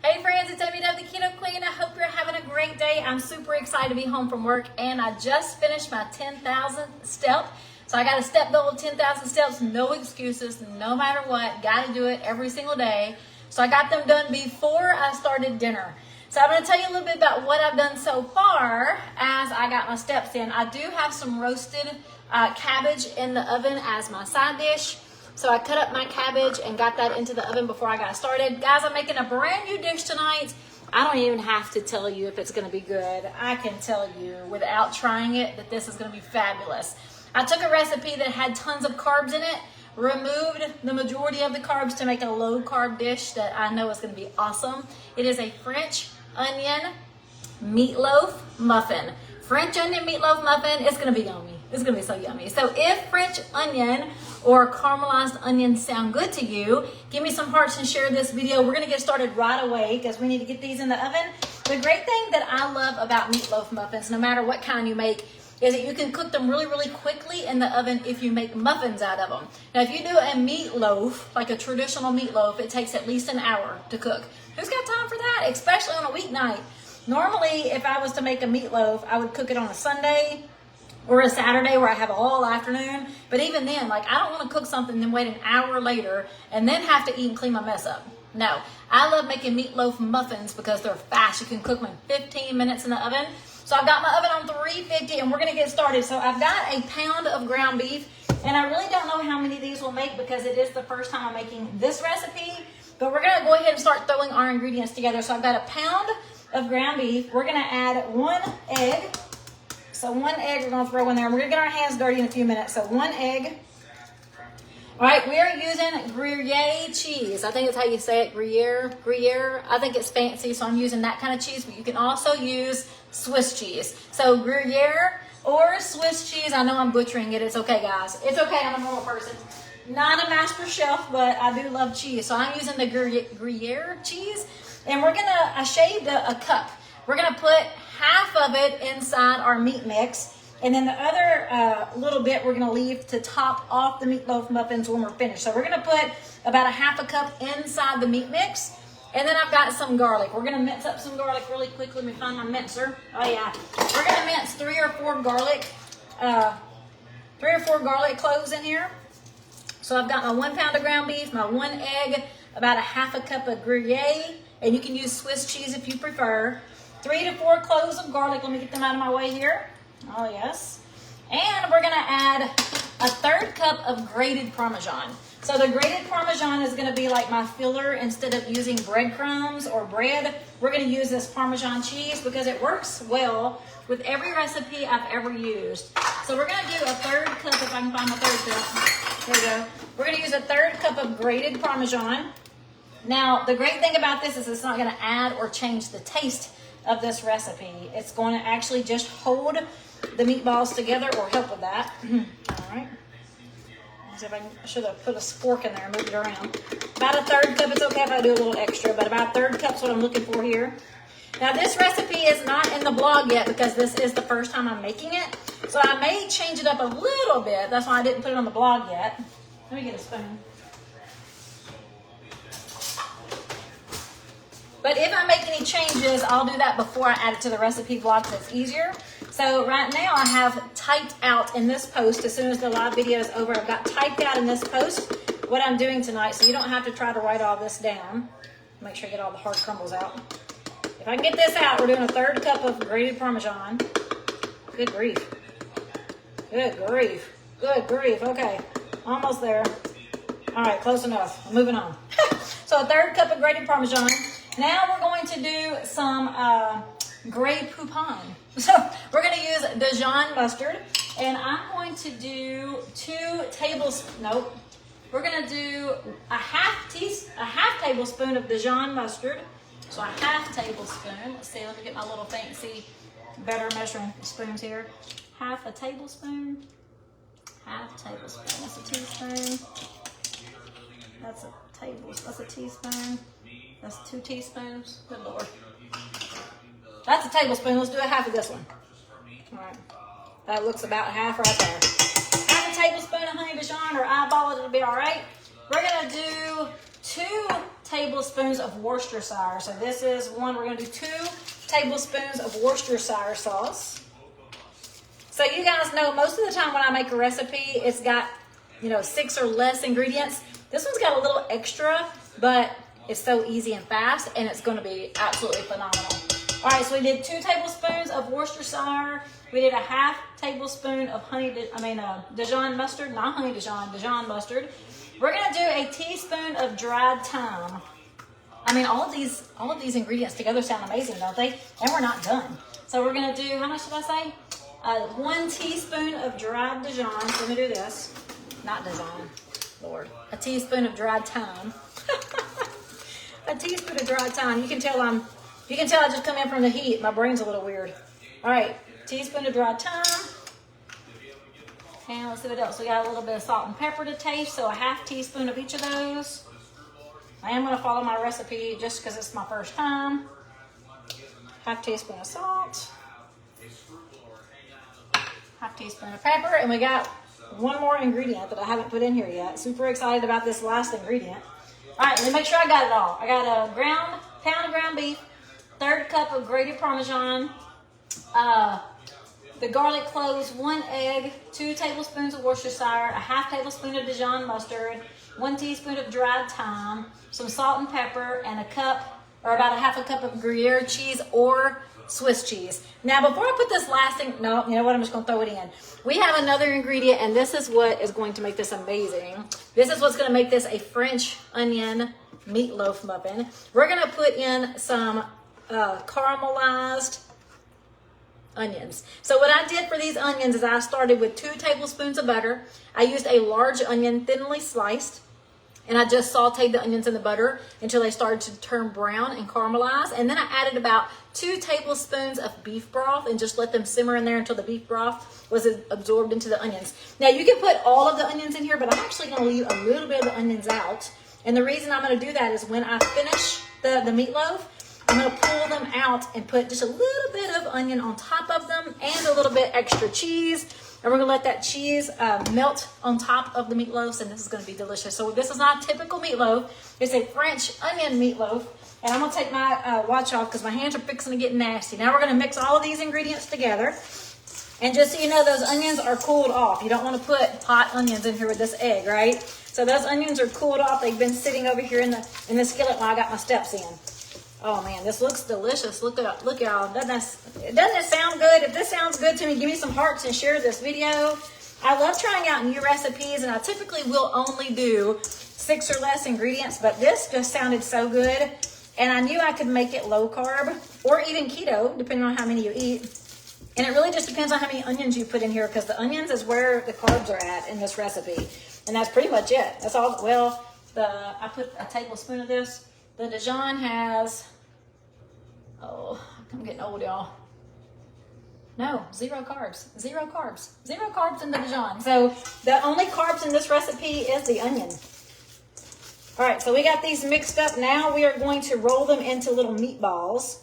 Hey friends, it's Amy, the Keto Queen. I hope you're having a great day. I'm super excited to be home from work and I just finished my 10,000th step. So I got a step goal of 10,000 steps, no excuses, no matter what. Got to do it every single day. So I got them done before I started dinner. So I'm going to tell you a little bit about what I've done so far as I got my steps in. I do have some roasted cabbage in the oven as my side dish. So I cut up my cabbage and got that into the oven before I got started. Guys, I'm making a brand new dish tonight. I don't even have to tell you if it's going to be good. I can tell you without trying it that this is going to be fabulous. I took a recipe that had tons of carbs in it, removed the majority of the carbs to make a low carb dish that I know is going to be awesome. It is a French onion meatloaf muffin. French onion meatloaf muffin. It's going to be yummy. It's going to be so yummy. So if French onion or caramelized onions sound good to you, give me some hearts and share this video. We're going to get started right away because we need to get these in the oven. The great thing that I love about meatloaf muffins, no matter what kind you make, is that you can cook them really, really quickly in the oven if you make muffins out of them. Now, if you do a meatloaf, like a traditional meatloaf, it takes at least an hour to cook. Who's got time for that, especially on a weeknight? Normally, if I was to make a meatloaf, I would cook it on a Sunday or a Saturday where I have all afternoon. But even then, like, I don't want to cook something and then wait an hour later and then have to eat and clean my mess up. No, I love making meatloaf muffins because they're fast. You can cook them in 15 minutes in the oven. So I've got my oven on 350 and we're going to get started. So I've got a pound of ground beef and I really don't know how many of these we'll make because it is the first time I'm making this recipe. But we're going to go ahead and start throwing our ingredients together. So I've got a pound of ground beef. We're going to add 1 egg. So 1 egg we're going to throw in there. And we're going to get our hands dirty in a few minutes. So 1 egg. All right, we are using Gruyere cheese. I think that's how you say it, Gruyere. I think it's fancy, so I'm using that kind of cheese, but you can also use Swiss cheese. So Gruyere or Swiss cheese. I know I'm butchering it. It's okay, guys. It's okay. I'm a normal person. Not a master chef, but I do love cheese. So I'm using the Gruyere cheese, and we're gonna, I shaved a cup. We're gonna put half of it inside our meat mix, and then the other little bit we're gonna leave to top off the meatloaf muffins when we're finished. So we're gonna put about a half a cup inside the meat mix, and then I've got some garlic. We're gonna mince up some garlic really quick. Let me find my mincer. Oh yeah, we're gonna mince 3 or 4 garlic cloves in here. So I've got my 1 pound of ground beef, my 1 egg, about a half a cup of Gruyere, and you can use Swiss cheese if you prefer. 3 to 4 cloves of garlic. Let me get them out of my way here. Oh, yes. And we're going to add a 1/3 cup of grated Parmesan. So the grated Parmesan is going to be like my filler. Instead of using breadcrumbs or bread, we're going to use this Parmesan cheese because it works well with every recipe I've ever used. So we're going to do a 1/3 cup, if I can find my 1/3 cup. There we go. We're going to use a 1/3 cup of grated Parmesan. Now, the great thing about this is it's not going to add or change the taste of this recipe. It's going to actually just hold the meatballs together or help with that. All right. I should have put a fork in there and moved it around. About a 1/3 cup. It's okay if I do a little extra, but about a 1/3 cup is what I'm looking for here. Now, this recipe is not in the blog yet because this is the first time I'm making it. So I may change it up a little bit. That's why I didn't put it on the blog yet. Let me get a spoon. But if I make any changes, I'll do that before I add it to the recipe blog so it's easier. So right now I have typed out in this post, as soon as the live video is over, I've got typed out in this post what I'm doing tonight, so you don't have to try to write all this down. Make sure I get all the hard crumbles out. If I can get this out, we're doing a 1/3 cup of grated Parmesan. Good grief. Good grief. Good grief. Okay, almost there. All right, close enough. I'm moving on. So a 1/3 cup of grated Parmesan. Now we're going to do some Grey Poupon. So we're going to use Dijon mustard, and I'm going to do 2 tablespoons. Nope. We're going to do a half tablespoon of Dijon mustard. So a half tablespoon. Let's see. Let me get my little fancy, better measuring spoons here. Half a tablespoon. Half tablespoon. That's a teaspoon. That's a teaspoon. That's 2 teaspoons. Good Lord. That's a tablespoon. Let's do a half of this one. All right. That looks about half right there. Half a tablespoon of honey Dijon, or eyeball it, it'll be all right. We're going to do 2 tablespoons of Worcestershire. So this is one, we're gonna do 2 tablespoons of Worcestershire sauce. So you guys know most of the time when I make a recipe, it's got, 6 or less ingredients. This one's got a little extra, but it's so easy and fast, and it's gonna be absolutely phenomenal. All right, so we did 2 tablespoons of Worcestershire. We did a half tablespoon of Dijon mustard, not honey Dijon, Dijon mustard. We're gonna do a teaspoon of dried thyme. All of these ingredients together sound amazing, don't they? And we're not done. So we're gonna do, how much did I say? 1 teaspoon of dried Dijon. So let me do this. Not Dijon, Lord. A teaspoon of dried thyme. A teaspoon of dried thyme. You can tell I just come in from the heat. My brain's a little weird. All right, teaspoon of dried thyme. And let's see what else. We got a little bit of salt and pepper to taste, so a half teaspoon of each of those. I am going to follow my recipe just because it's my first time. Half teaspoon of salt. Half teaspoon of pepper. And we got one more ingredient that I haven't put in here yet. Super excited about this last ingredient. All right, let me make sure I got it all. I got a pound of ground beef, 1/3 cup of grated Parmesan, the garlic cloves, 1 egg, 2 tablespoons of Worcestershire, a half tablespoon of Dijon mustard, 1 teaspoon of dried thyme, some salt and pepper, and about a half a cup of Gruyere cheese or Swiss cheese. Now, before I put this last thing, no, you know what? I'm just going to throw it in. We have another ingredient, and this is what is going to make this amazing. This is what's going to make this a French onion meatloaf muffin. We're going to put in some caramelized onions. So what I did for these onions is I started with 2 tablespoons of butter. I used a large onion, thinly sliced, and I just sauteed the onions in the butter until they started to turn brown and caramelize. And then I added about 2 tablespoons of beef broth and just let them simmer in there until the beef broth was absorbed into the onions. Now you can put all of the onions in here, but I'm actually going to leave a little bit of the onions out. And the reason I'm going to do that is when I finish the meatloaf, I'm going to pull them out and put just a little bit of onion on top of them and a little bit extra cheese. And we're going to let that cheese melt on top of the meatloaves, and this is going to be delicious. So this is not a typical meatloaf. It's a French onion meatloaf. And I'm going to take my watch off because my hands are fixing to get nasty. Now we're going to mix all of these ingredients together. And just so you know, those onions are cooled off. You don't want to put hot onions in here with this egg, right? So those onions are cooled off. They've been sitting over here in the skillet while I got my steps in. Oh man, this looks delicious. Look y'all. Doesn't it sound good? If this sounds good to me, give me some hearts and share this video. I love trying out new recipes, and I typically will only do 6 or less ingredients, but this just sounded so good. And I knew I could make it low carb or even keto, depending on how many you eat. And it really just depends on how many onions you put in here, because the onions is where the carbs are at in this recipe. And that's pretty much it. That's all. Well, I put a tablespoon of this. The Dijon has, I'm getting old, y'all. No, 0 carbs. 0 carbs. 0 carbs in the Dijon. So the only carbs in this recipe is the onion. All right, so we got these mixed up. Now we are going to roll them into little meatballs,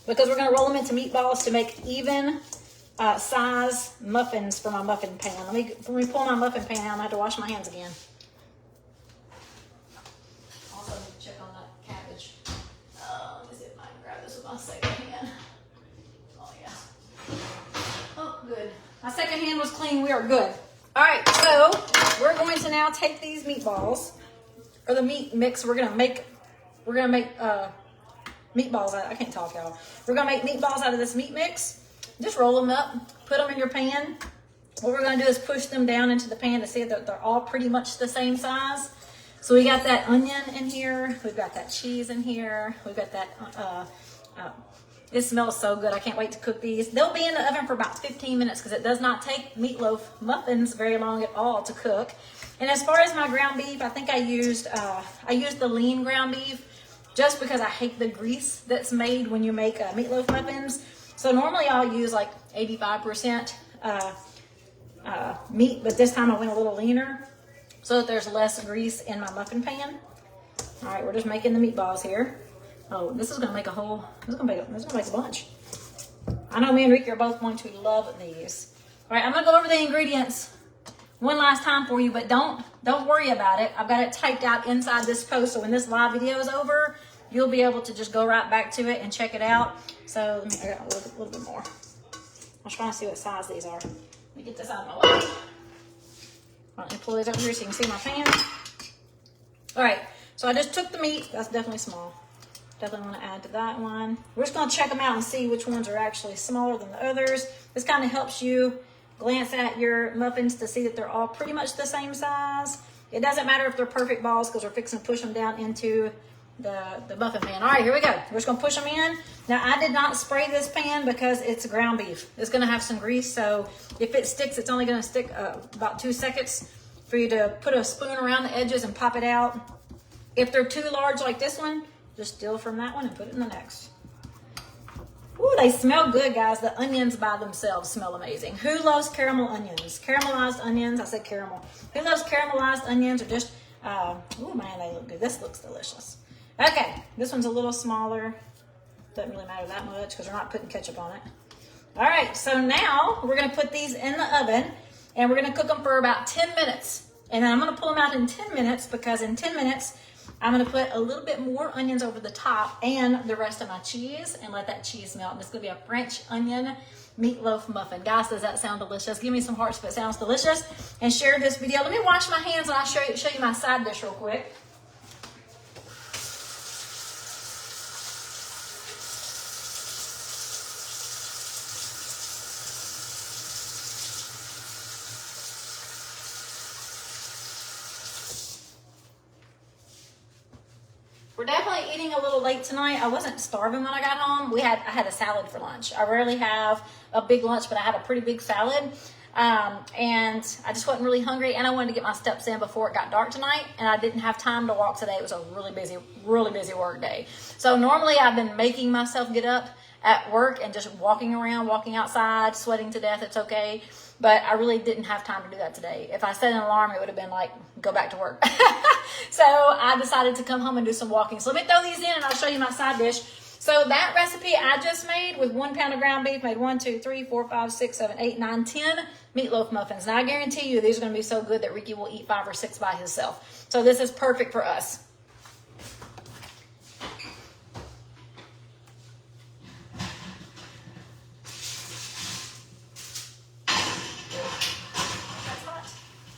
because we're going to roll them into meatballs to make even size muffins for my muffin pan. Let me pull my muffin pan out. I have to wash my hands again. Also, need to check on that cabbage. Let me see if I can grab this with my second hand. Oh, yeah. Oh, good. My second hand was clean. We are good. All right, so we're going to now take these meatballs, or the meat mix. We're gonna make meatballs out. I can't talk, y'all. We're gonna make meatballs out of this meat mix. Just roll them up, put them in your pan. What we're gonna do is push them down into the pan to see that they're all pretty much the same size. So we got that onion in here. We've got that cheese in here. We've got that. It smells so good. I can't wait to cook these. They'll be in the oven for about 15 minutes because it does not take meatloaf muffins very long at all to cook. And as far as my ground beef, I think I used the lean ground beef just because I hate the grease that's made when you make meatloaf muffins. So normally I'll use like 85% meat, but this time I went a little leaner so that there's less grease in my muffin pan. All right, we're just making the meatballs here. Oh, this is gonna make a whole. This is gonna make a bunch. I know me and Ricky are both going to love these. All right, I'm gonna go over the ingredients one last time for you, but don't worry about it. I've got it typed out inside this post, so when this live video is over, you'll be able to just go right back to it and check it out. So I got a little bit more. I'm trying to see what size these are. Let me get this out of my way. Let me pull these over here so you can see my pan. All right, so I just took the meat. That's definitely small. Definitely want to add to that one. We're just going to check them out and see which ones are actually smaller than the others. This kind of helps you glance at your muffins to see that they're all pretty much the same size. It doesn't matter if they're perfect balls because we're fixing to push them down into the muffin pan. All right, here we go. We're just going to push them in. Now, I did not spray this pan because it's ground beef. It's going to have some grease, so if it sticks, it's only going to stick about 2 seconds for you to put a spoon around the edges and pop it out. If they're too large like this one, just steal from that one and put it in the next. Ooh, they smell good, guys. The onions by themselves smell amazing. Who loves caramel onions? Caramelized onions. I said caramel. Who loves caramelized onions or just, oh man, they look good. This looks delicious. Okay, this one's a little smaller. Doesn't really matter that much because we're not putting ketchup on it. All right, so now we're gonna put these in the oven and we're gonna cook them for about 10 minutes. And then I'm gonna pull them out in 10 minutes because in 10 minutes, I'm gonna put a little bit more onions over the top and the rest of my cheese and let that cheese melt. And it's gonna be a French onion meatloaf muffin. Guys, does that sound delicious? Give me some hearts if it sounds delicious. And share this video. Let me wash my hands and I'll show you my side dish real quick. We're definitely eating a little late tonight. I wasn't starving when I got home. I had a salad for lunch. I rarely have a big lunch, but I had a pretty big salad. And I just wasn't really hungry, and I wanted to get my steps in before it got dark tonight, and I didn't have time to walk today. It was a really busy work day. So normally I've been making myself get up at work and just walking around, walking outside, sweating to death. It's okay. But I really didn't have time to do that today. If I set an alarm, it would have been like, go back to work. So I decided to come home and do some walking. So let me throw these in and I'll show you my side dish. So that recipe I just made with 1 pound of ground beef made 1, 2, 3, 4, 5, 6, 7, 8, 9, 10 meatloaf muffins. Now I guarantee you these are going to be so good that Ricky will eat 5 or 6 by himself. So this is perfect for us.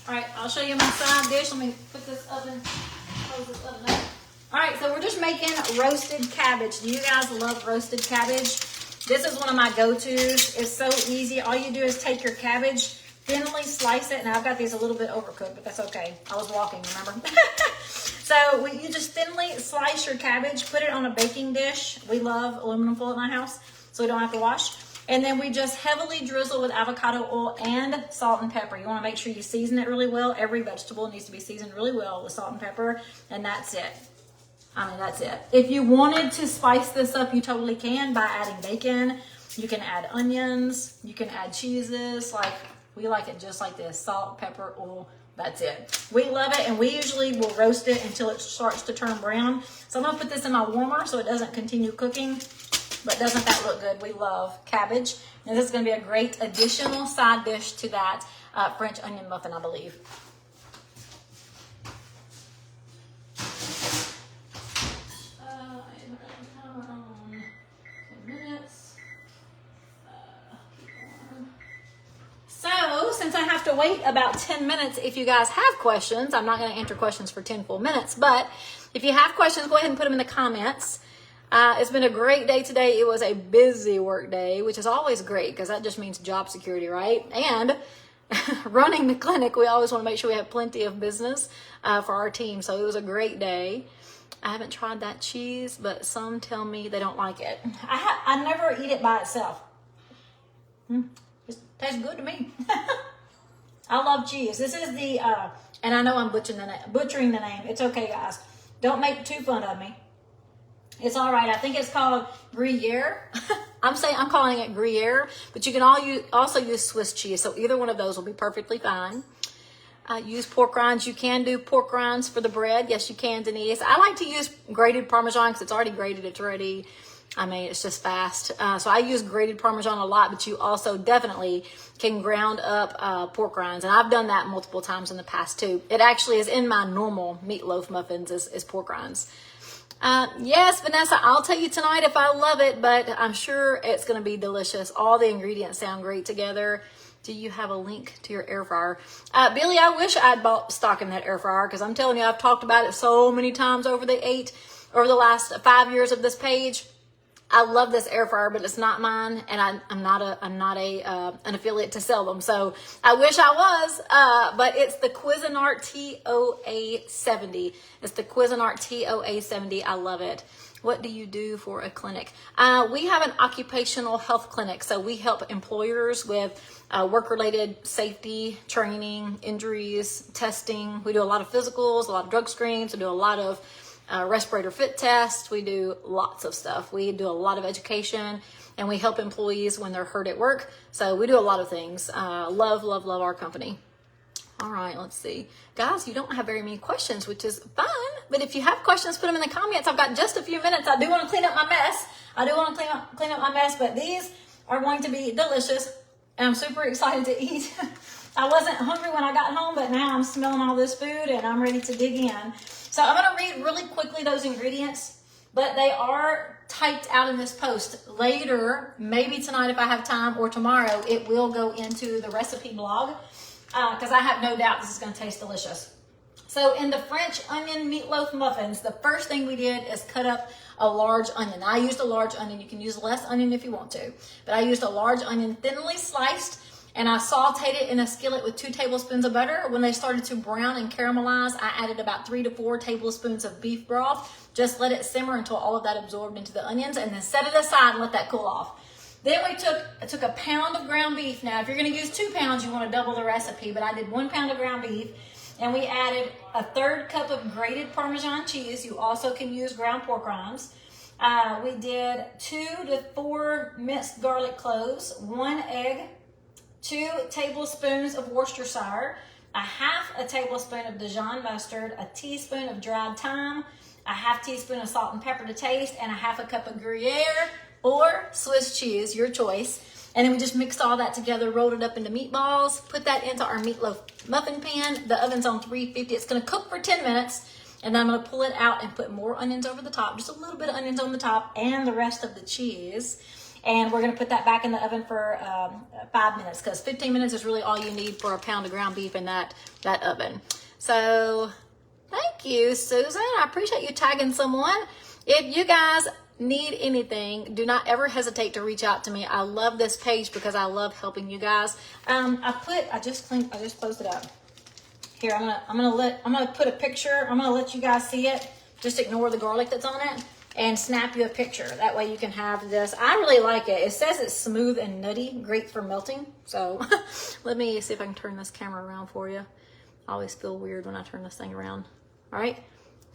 All right, I'll show you my side dish. Let me put this oven, close this oven up. All right, so we're just making roasted cabbage. Do you guys love roasted cabbage? This is one of my go-tos. It's so easy. All you do is take your cabbage, thinly slice it. Now, I've got these a little bit overcooked, but that's okay. I was walking, remember? So you just thinly slice your cabbage, put it on a baking dish. We love aluminum foil at my house, so we don't have to wash. And then we just heavily drizzle with avocado oil and salt and pepper. You want to make sure you season it really well. Every vegetable needs to be seasoned really well with salt and pepper, and that's it. I mean, that's it. If you wanted to spice this up, you totally can by adding bacon. You can add onions. You can add cheeses. Like, we like it just like this. Salt, pepper, oil. That's it. We love it, and we usually will roast it until it starts to turn brown. So I'm going to put this in my warmer so it doesn't continue cooking. But doesn't that look good? We love cabbage. And this is going to be a great additional side dish to that French onion muffin, I believe. So, since I have to wait about 10 minutes, if you guys have questions, I'm not going to answer questions for 10 full minutes, but if you have questions, go ahead and put them in the comments. It's been a great day today. It was a busy work day, which is always great because that just means job security, right? And running the clinic, we always want to make sure we have plenty of business for our team. So it was a great day. I haven't tried that cheese, but some tell me they don't like it. I never eat it by itself. It tastes good to me. I love cheese. This is the, and I know I'm butchering the name. It's okay, guys. Don't make too fun of me. It's all right. I think it's called Gruyere. I'm calling it Gruyere, but you can also use Swiss cheese. So either one of those will be perfectly fine. Use pork rinds. You can do pork rinds for the bread. Yes, you can, Denise. I like to use grated Parmesan because it's already grated. It's ready. I mean, it's just fast. So I use grated Parmesan a lot, but you also definitely can ground up pork rinds. And I've done that multiple times in the past too. It actually is in my normal meatloaf muffins is pork rinds. Yes, Vanessa, I'll tell you tonight if I love it, but I'm sure it's going to be delicious. All the ingredients sound great together. Do you have a link to your air fryer? Billy, I wish I'd bought stock in that air fryer, because I'm telling you, I've talked about it so many times over the last 5 years of this page. I love this air fryer, but it's not mine, and I'm not an affiliate to sell them. So I wish I was, but it's the Cuisinart TOA70. It's the Cuisinart TOA70. I love it. What do you do for a clinic? We have an occupational health clinic, so we help employers with work-related safety, training, injuries, testing. We do a lot of physicals, a lot of drug screens. We do a lot of respirator fit tests. We do lots of stuff. We do a lot of education, and we help employees when they're hurt at work. So we do a lot of things. Love our company. All right, let's see. Guys, you don't have very many questions, which is fine. But if you have questions, put them in the comments. I've got just a few minutes. I do want to clean up my mess. Clean up my mess, but these are going to be delicious, and I'm super excited to eat. I wasn't hungry when I got home, but now I'm smelling all this food, and I'm ready to dig in. So I'm going to read really quickly those ingredients, but they are typed out in this post. Later, maybe tonight if I have time, or tomorrow, it will go into the recipe blog, because I have no doubt this is going to taste delicious. So in the French onion meatloaf muffins, the first thing we did is cut up a large onion. I used a large onion. You can use less onion if you want to, but I used a large onion thinly sliced, and I sauteed it in a skillet with 2 tablespoons of butter. When they started to brown and caramelize, I added about 3 to 4 tablespoons of beef broth. Just let it simmer until all of that absorbed into the onions, and then set it aside and let that cool off. Then I took a pound of ground beef. Now, if you're going to use 2 pounds, you want to double the recipe, but I did 1 pound of ground beef, and we added a 1/3 cup of grated Parmesan cheese. You also can use ground pork rinds. We did 2 to 4 minced garlic cloves, 1 egg, 2 tablespoons of Worcestershire, a 1/2 tablespoon of Dijon mustard, a teaspoon of dried thyme, a 1/2 teaspoon of salt and pepper to taste, and a 1/2 cup of Gruyere or Swiss cheese, your choice. And then we just mixed all that together, rolled it up into meatballs, put that into our meatloaf muffin pan. The oven's on 350. It's going to cook for 10 minutes, and then I'm going to pull it out and put more onions over the top, just a little bit of onions on the top, and the rest of the cheese. And we're going to put that back in the oven for 5 minutes, because 15 minutes is really all you need for a pound of ground beef in that oven. So thank you, Susan. I appreciate you tagging someone. If you guys need anything, do not ever hesitate to reach out to me. I love this page because I love helping you guys. I just closed it up. Here, I'm gonna put a picture. I'm gonna let you guys see it. Just ignore the garlic that's on it, and snap you a picture. That way you can have this. I really like it. It says it's smooth and nutty, great for melting. So let me see if I can turn this camera around for you. I always feel weird when I turn this thing around. All right,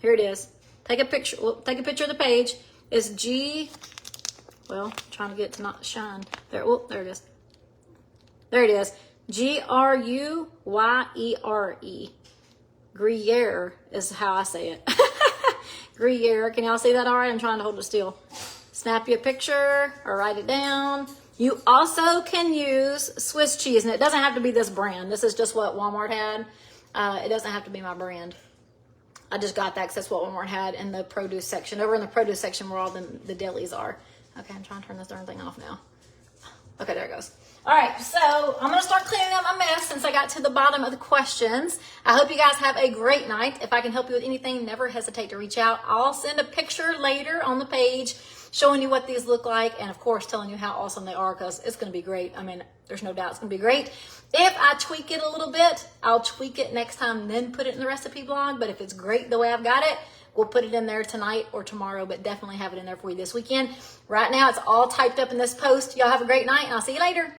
here it is. Take a picture. Well, take a picture of the page. It's trying to get it to not shine. There, there it is. There it is. Gruyere. Gruyere is how I say it. Gruyere. Can y'all see that all right? I'm trying to hold it still. Snap you a picture or write it down. You also can use Swiss cheese, and it doesn't have to be this brand. This is just what Walmart had. It doesn't have to be my brand. I just got that because that's what Walmart had in the produce section. Over in the produce section where all the delis are. Okay, I'm trying to turn this darn thing off now. Okay, there it goes. All right, so I'm going to start cleaning up my mess since I got to the bottom of the questions. I hope you guys have a great night. If I can help you with anything, never hesitate to reach out. I'll send a picture later on the page showing you what these look like, and of course telling you how awesome they are, because it's going to be great. I mean, there's no doubt it's going to be great. If I tweak it a little bit, I'll tweak it next time, then put it in the recipe blog. But if it's great the way I've got it, we'll put it in there tonight or tomorrow, but definitely have it in there for you this weekend. Right now, it's all typed up in this post. Y'all have a great night, and I'll see you later.